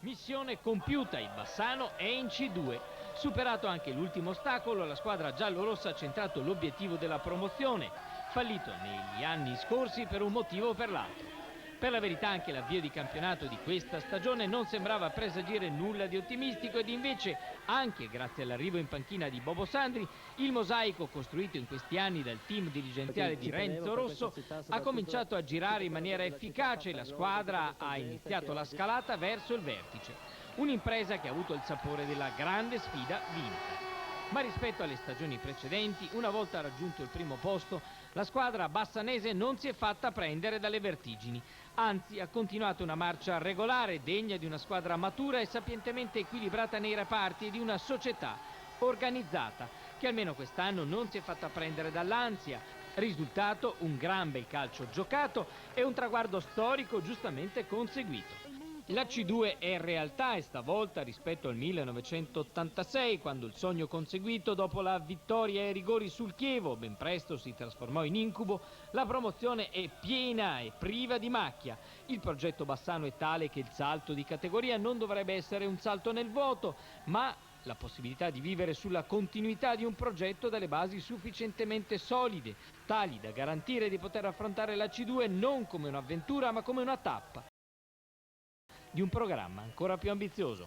Missione compiuta, il Bassano è in C2. Superato anche l'ultimo ostacolo, la squadra giallorossa ha centrato l'obiettivo della promozione, fallito negli anni scorsi per un motivo o per l'altro. Per la verità anche l'avvio di campionato di questa stagione non sembrava presagire nulla di ottimistico ed invece, anche grazie all'arrivo in panchina di Bobo Sandri, il mosaico costruito in questi anni dal team dirigenziale di Renzo Rosso ha cominciato a girare in maniera efficace e la squadra ha iniziato la scalata verso il vertice. Un'impresa che ha avuto il sapore della grande sfida vinta. Ma rispetto alle stagioni precedenti, una volta raggiunto il primo posto, la squadra bassanese non si è fatta prendere dalle vertigini. Anzi, ha continuato una marcia regolare, degna di una squadra matura e sapientemente equilibrata nei reparti e di una società organizzata, che almeno quest'anno non si è fatta prendere dall'ansia. Risultato, un gran bel calcio giocato e un traguardo storico giustamente conseguito. La C2 è realtà e stavolta rispetto al 1986, quando il sogno conseguito dopo la vittoria ai rigori sul Chievo ben presto si trasformò in incubo, la promozione è piena e priva di macchia. Il progetto Bassano è tale che il salto di categoria non dovrebbe essere un salto nel vuoto, ma la possibilità di vivere sulla continuità di un progetto dalle basi sufficientemente solide, tali da garantire di poter affrontare la C2 non come un'avventura ma come una tappa di un programma ancora più ambizioso.